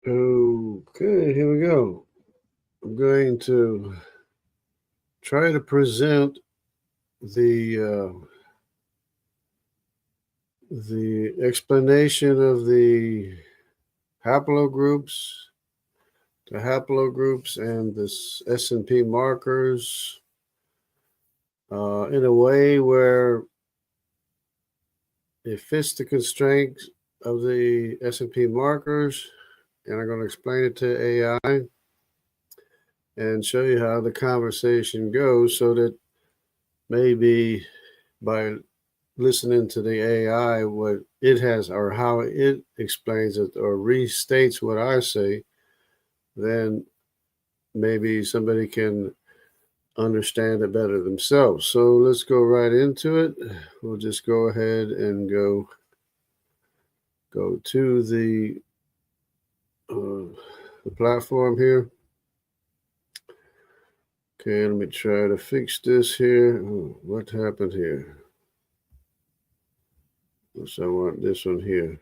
Okay, here we go. I'm going to try to present the explanation of the haplogroups, and this S&P markers in a way where it fits the constraints of the S&P markers, and I'm going to explain it to AI and show you how the conversation goes so that maybe by listening to the AI, what it has or how it explains it or restates what I say, then maybe somebody can understand it better themselves. So let's go right into it. We'll just go ahead and go to the platform here. Okay, let me try to fix this here. What happened here? So I want this one here.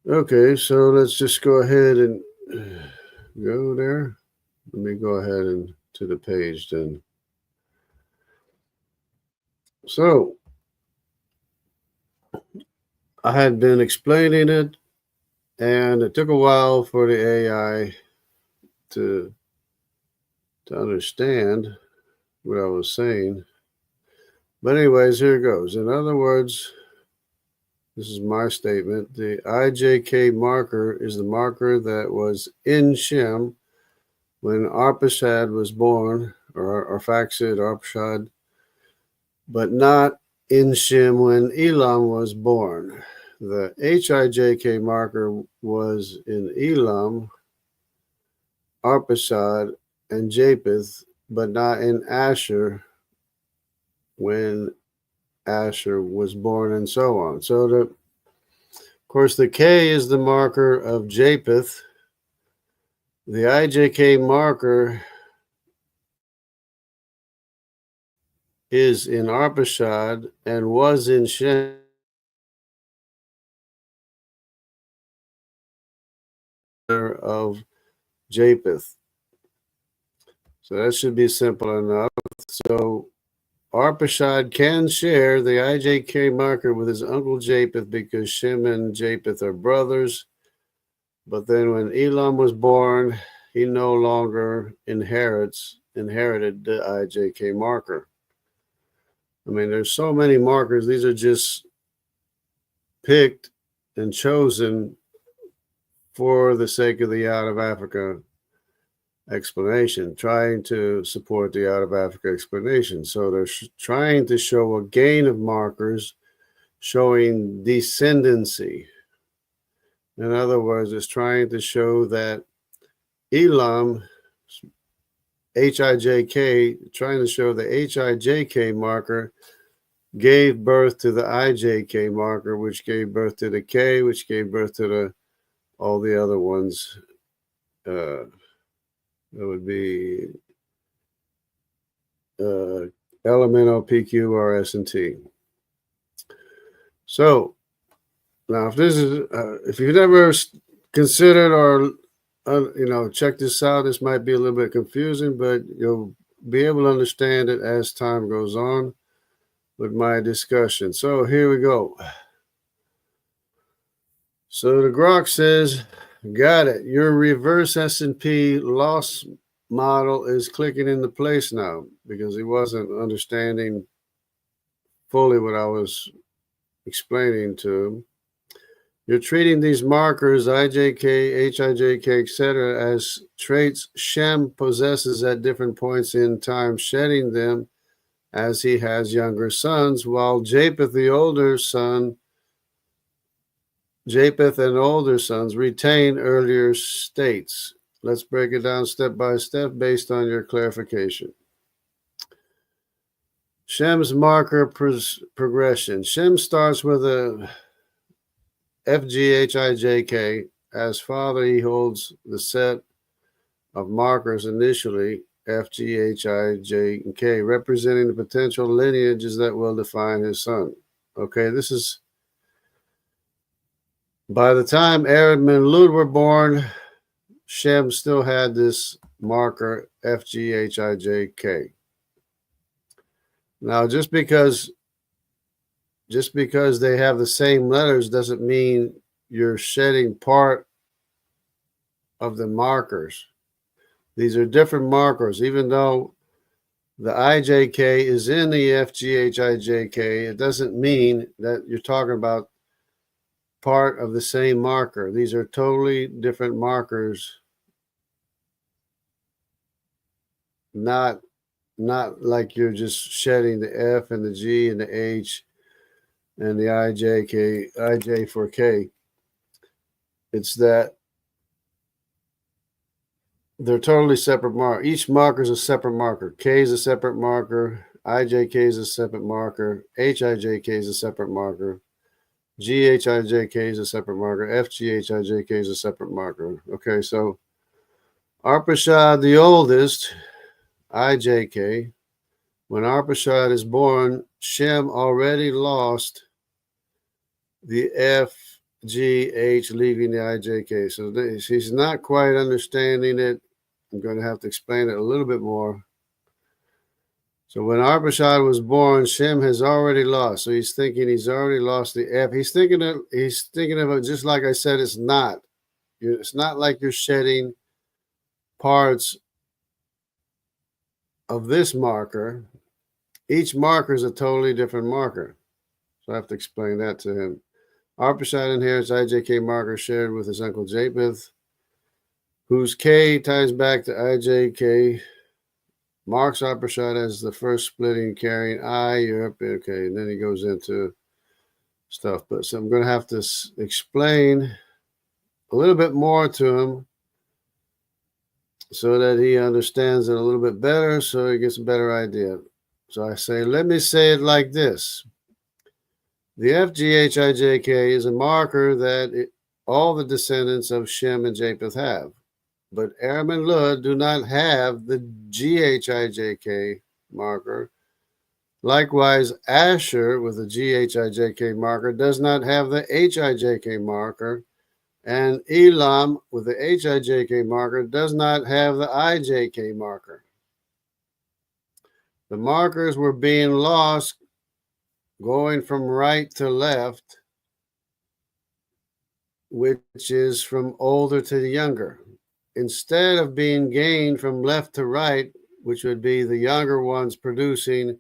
Okay, so let's just go ahead and go there. Let me go ahead and to the page then. So I had been explaining it, and it took a while for the AI to understand what I was saying. But anyways, here it goes. In other words, this is my statement. The HIJK marker is the marker that was in Shem when Arphaxad was born, or Arphaxad, but not in Shem when Elam was born. The HIJK marker was in Elam, Arphaxad, and Japheth, but not in Asshur when Asshur was born, and so on. So, of course, the K is the marker of Japheth. The HIJK marker is in Arphaxad and was in Shem of Japheth. So that should be simple enough. So Arphaxad can share the HIJK marker with his uncle Japheth because Shem and Japheth are brothers. But then when Elam was born, he no longer inherited the HIJK marker. I mean, there's so many markers. These are just picked and chosen for the sake of the out of Africa explanation, trying to support the out of Africa explanation. So they're trying to show a gain of markers showing descendancy. In other words, it's trying to show that Elam, HIJK, trying to show the HIJK marker gave birth to the HIJK marker, which gave birth to the K, which gave birth to all the other ones. That would be elemental PQ, RS, and T. So now, if this is if you've never considered or check this out, this might be a little bit confusing, but you'll be able to understand it as time goes on with my discussion. So here we go. So the Grok says, got it. Your reverse S&P loss model is clicking into place now, because he wasn't understanding fully what I was explaining to him. You're treating these markers, IJK, HIJK, etc., as traits Shem possesses at different points in time, shedding them as he has younger sons, while Japheth and older sons retain earlier states. Let's break it down step by step based on your clarification. Shem's marker progression. Shem starts with a FGHIJK. As father, he holds the set of markers initially, FGHIJK, representing the potential lineages that will define his son. Okay, this is By the time Aaron and Lud were born, Shem still had this marker FGHIJK. Now, just because they have the same letters doesn't mean you're shedding part of the markers. These are different markers. Even though the IJK is in the FGHIJK, it doesn't mean that you're talking about part of the same marker. These are totally different markers, not like you're just shedding the F and the G and the H and the IJ for K. It's that they're totally separate markers. Each marker is a separate marker. K is a separate marker. IJK is a separate marker. HIJK is a separate marker. GHIJK is a separate marker. FGHIJK is a separate marker. Okay, so Arphaxad, the oldest, IJK, when Arphaxad is born, Shem already lost the FGH, leaving the IJK. So he's not quite understanding it. I'm going to have to explain it a little bit more. So when Arphaxad was born, Shem has already lost. So he's thinking he's already lost the F. He's thinking of it just like I said. It's not. It's not like you're shedding parts of this marker. Each marker is a totally different marker. So I have to explain that to him. Arphaxad inherits IJK marker shared with his uncle Japheth, whose K ties back to IJK. Marks Arphaxad as the first splitting carrying I, Europe. Okay, and then he goes into stuff. But so I'm going to have to explain a little bit more to him so that he understands it a little bit better, so he gets a better idea. So I say, let me say it like this. The FGHIJK is a marker that all the descendants of Shem and Japheth have. But Aram and Lud do not have the GHIJK marker. Likewise, Asshur with the GHIJK marker does not have the HIJK marker. And Elam with the HIJK marker does not have the IJK marker. The markers were being lost going from right to left, which is from older to the younger. Instead of being gained from left to right, which would be the younger ones producing,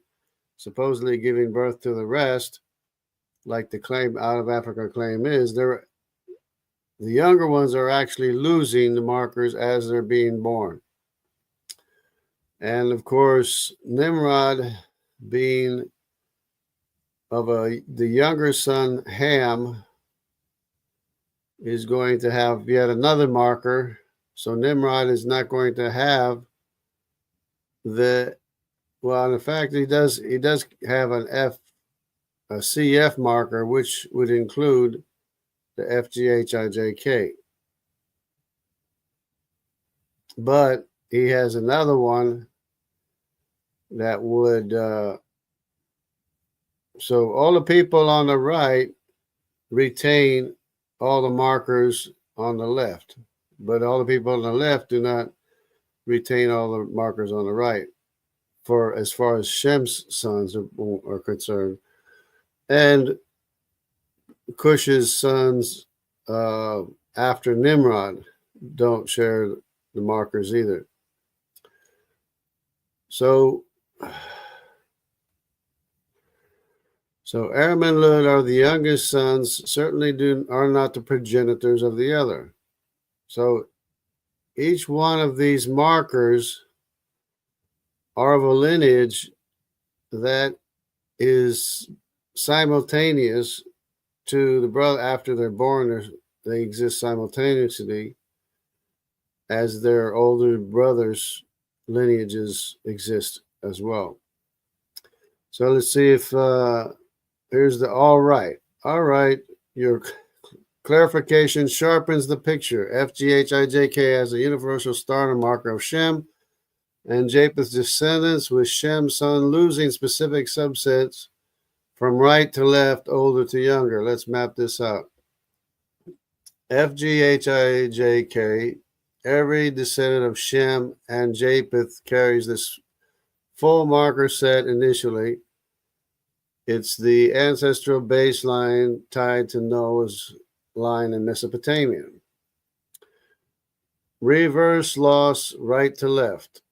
supposedly giving birth to the rest, like the claim out of Africa claim is, the younger ones are actually losing the markers as they're being born. And of course, Nimrod, being of the younger son Ham, is going to have yet another marker. So Nimrod is not going to have in fact, he does have a CF marker, which would include the FGHIJK. But he has another one that would, so all the people on the right retain all the markers on the left. But all the people on the left do not retain all the markers on the right, for as far as Shem's sons are concerned. And Cush's sons after Nimrod don't share the markers either. So Aram and Lud are the youngest sons, certainly are not the progenitors of the other. So each one of these markers are of a lineage that is simultaneous to the brother after they're born. They exist simultaneously as their older brothers' lineages exist as well. So let's see if here's the all right. All right, your clarification sharpens the picture. FGHIJK as a universal starter marker of Shem and Japheth's descendants, with Shem's son losing specific subsets from right to left, older to younger. Let's map this out. HIJK. Every descendant of Shem and Japheth carries this full marker set initially. It's the ancestral baseline tied to Noah's line in Mesopotamia. Reverse loss right to left.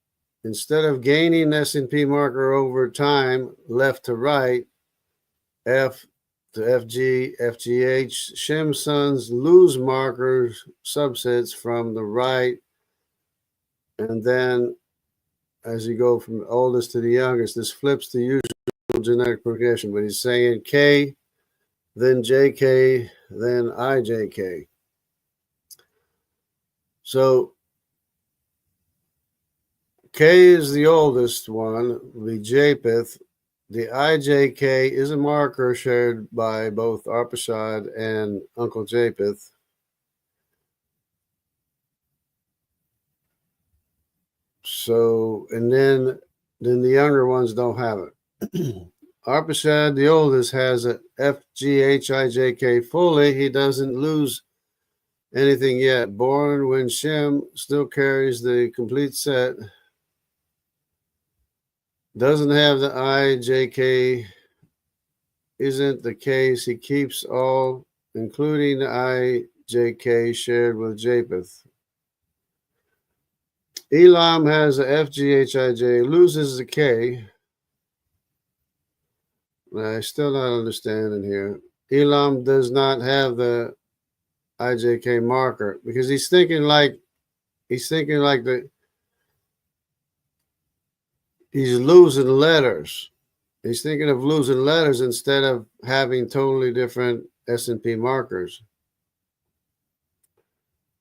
Instead of gaining S&P marker over time, left to right, F to FG, FGH, Shem's sons lose markers, subsets from the right, and then as you go from the oldest to the youngest, this flips the usual genetic progression, but he's saying K, then JK, then IJK. So K is the oldest one, the Japheth. The IJK is a marker shared by both Arphaxad and Uncle Japheth. So, and then the younger ones don't have it. Arphaxad, the oldest, has a FGHIJK fully. He doesn't lose anything yet. Born when Shem still carries the complete set. Doesn't have the IJK. Isn't the case. He keeps all, including the IJK, shared with Japheth. Elam has a FGHIJ, loses the K. I still not understanding here. Elam does not have the IJK marker because he's thinking like he's losing letters. He's thinking of losing letters instead of having totally different S&P markers.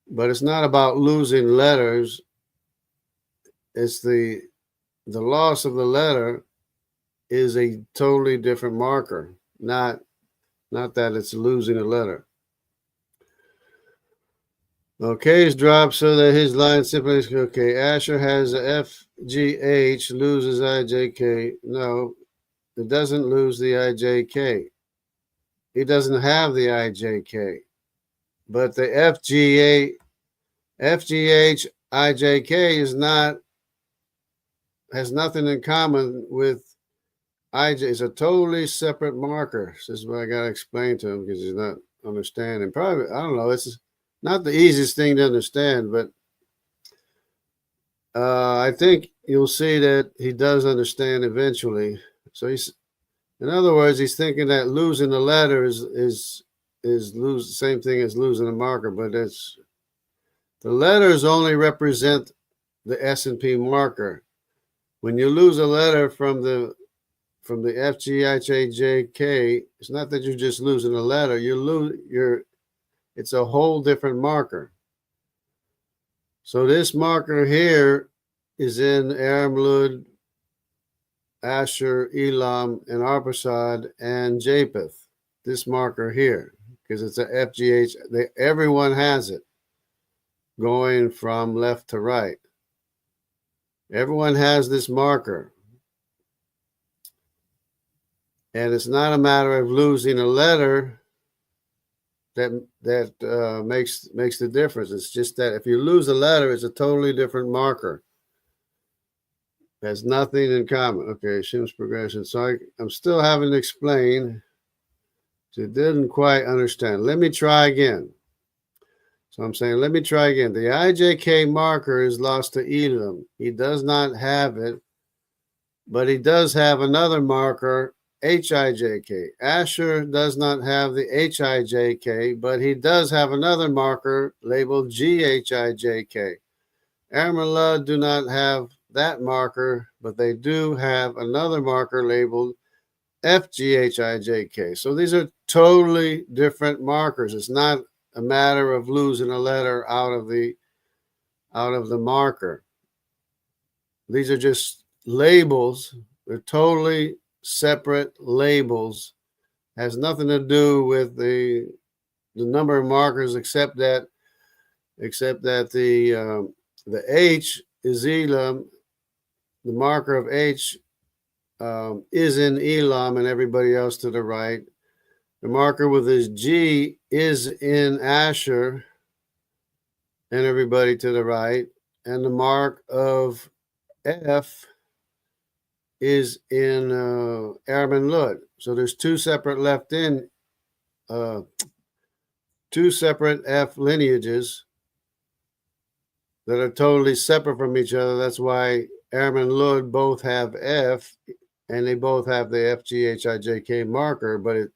But it's not about losing letters. It's the loss of the letter is a totally different marker, not that it's losing a letter. Okay, is dropped so that his line simply is okay. Asshur has a FGH, loses IJK. No, it doesn't lose the IJK. He doesn't have the IJK. But the FGH IJK has nothing in common with IJ. It's a totally separate marker. This is what I got to explain to him because he's not understanding. Probably, I don't know. It's not the easiest thing to understand, but I think you'll see that he does understand eventually. So in other words, he's thinking that losing the letter is the same thing as losing a marker, but it's the letters only represent the S&P marker. When you lose a letter from the FGHAJK, it's not that you're just losing a letter. It's a whole different marker. So this marker here is in Aram, Asshur, Elam, and Arphaxad and Japheth. This marker here, because it's a FGH. Everyone has it going from left to right. Everyone has this marker. And it's not a matter of losing a letter that makes the difference. It's just that if you lose a letter, it's a totally different marker. It has nothing in common. Okay, Shem's progression. So I'm still having to explain. So I didn't quite understand. Let me try again. So I'm saying, let me try again. The IJK marker is lost to Elam. He does not have it, but he does have another marker, HIJK. Asshur does not have the HIJK, but he does have another marker labeled GHIJK. Aram do not have that marker, but they do have another marker labeled FGHIJK. So these are totally different markers. It's not a matter of losing a letter out of the marker. These are just labels. They're totally separate labels. Has nothing to do with the number of markers, except that the H is Elam. The marker of H is in Elam and everybody else to the right. The marker with his G is in Asshur and everybody to the right. And the mark of F is in Aram Lud. So there's two separate two separate F lineages that are totally separate from each other. That's why Aram and Lud both have F, and they both have the FGHIJK marker, but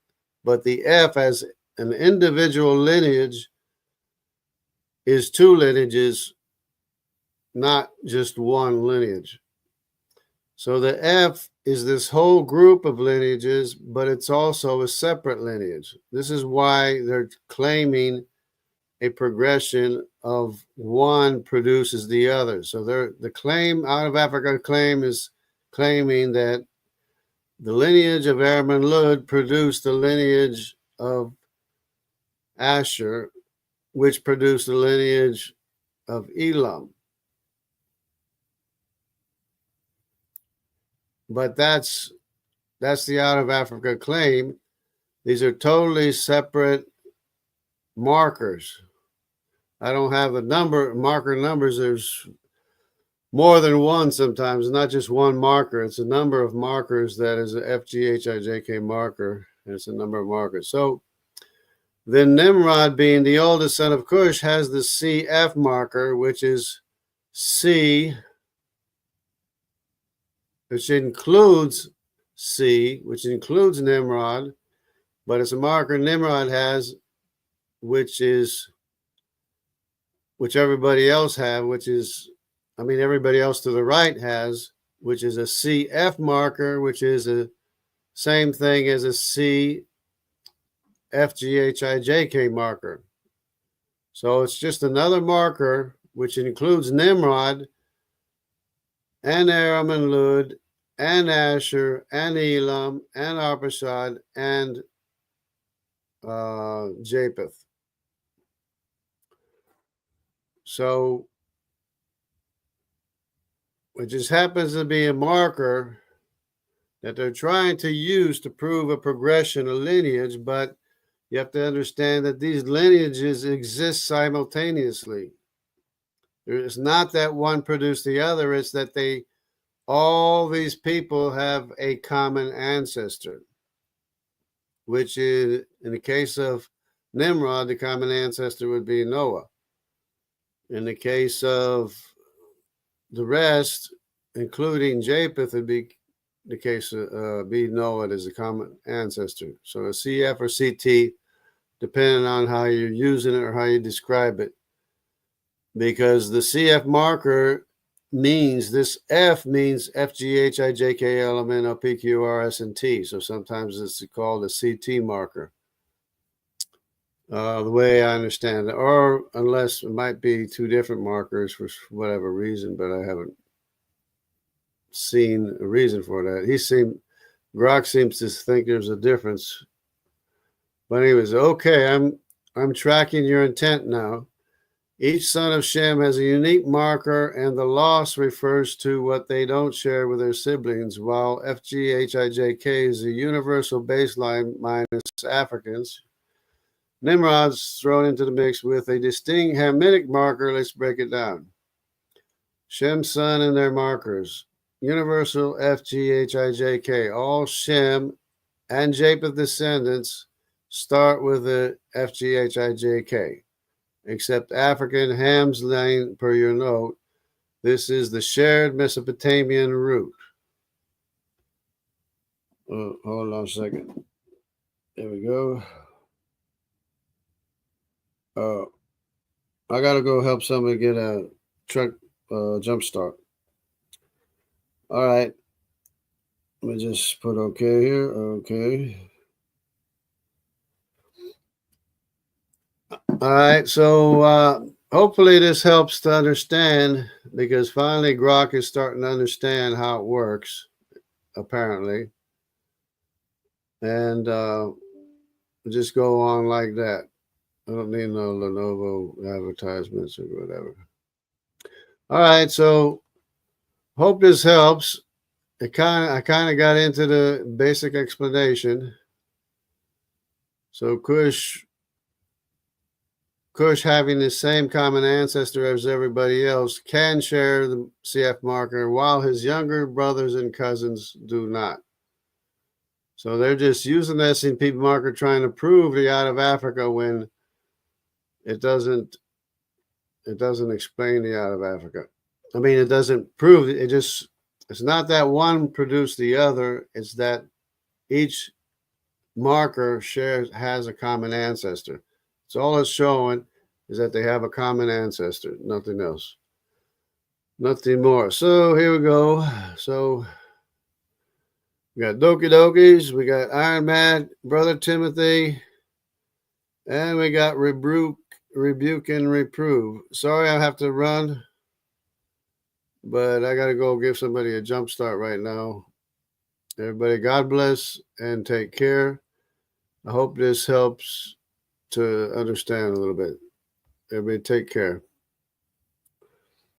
the F as an individual lineage is two lineages, not just one lineage. So the F is this whole group of lineages, but it's also a separate lineage. This is why they're claiming a progression of one produces the other. So the claim out of Africa claim is claiming that the lineage of Aram and Lud produced the lineage of Asshur, which produced the lineage of Elam. But that's the out of Africa claim. These are totally separate markers. I don't have the marker numbers. There's more than one sometimes, not just one marker. It's a number of markers that is a FGHIJK marker, and it's a number of markers. So then Nimrod, being the oldest son of Cush, has the CF marker, which is C, which includes C, which includes Nimrod, but it's a marker Nimrod has, which everybody else have, everybody else to the right has, which is a CF marker, which is the same thing as a C FGHIJK marker. So it's just another marker which includes Nimrod and Aram and Lud and Asshur and Elam and Arphaxad and Japheth. So it just happens to be a marker that they're trying to use to prove a progression, a lineage, but you have to understand that these lineages exist simultaneously. It's not that one produced the other, it's that all these people have a common ancestor, which is, in the case of Nimrod, the common ancestor would be Noah. In the case of the rest, including Japheth, would be the case of be Noah as a common ancestor. So a CF or CT, depending on how you're using it or how you describe it. Because the CF marker means, this F means FGHIJK element of PQRS and T. So sometimes it's called a CT marker. The way I understand it, or unless it might be two different markers for whatever reason, but I haven't seen a reason for that. Grok seems to think there's a difference. But anyways, okay, I'm tracking your intent now. Each son of Shem has a unique marker, and the loss refers to what they don't share with their siblings, while FGHIJK is a universal baseline minus Africans. Nimrod's thrown into the mix with a distinct Hamitic marker. Let's break it down. Shem's son and their markers. Universal FGHIJK. All Shem and Japheth descendants start with the FGHIJK, except African Ham's lane per your note. This is the shared Mesopotamian root. Hold on a second. There we go. I gotta go help somebody get a truck jump start. All right. Let me just put okay here. Okay. All right. So hopefully this helps to understand, because finally Grok is starting to understand how it works, apparently. And just go on like that. I don't need no Lenovo advertisements or whatever. All right, so hope this helps. I kind of got into the basic explanation. So Cush having the same common ancestor as everybody else can share the CF marker, while his younger brothers and cousins do not. So they're just using the SNP marker trying to prove the out of Africa when it doesn't explain the out of Africa. I mean, it doesn't prove it. It's not that one produced the other. It's that each marker has a common ancestor. So all it's showing is that they have a common ancestor, nothing else, nothing more. So here we go. So we got Doki Dokis, we got Iron Man, Brother Timothy, and we got Rebuke and Reprove. Sorry, I have to run, but I got to go give somebody a jump start right now. Everybody, God bless and take care. I hope this helps to understand a little bit. Everybody, take care.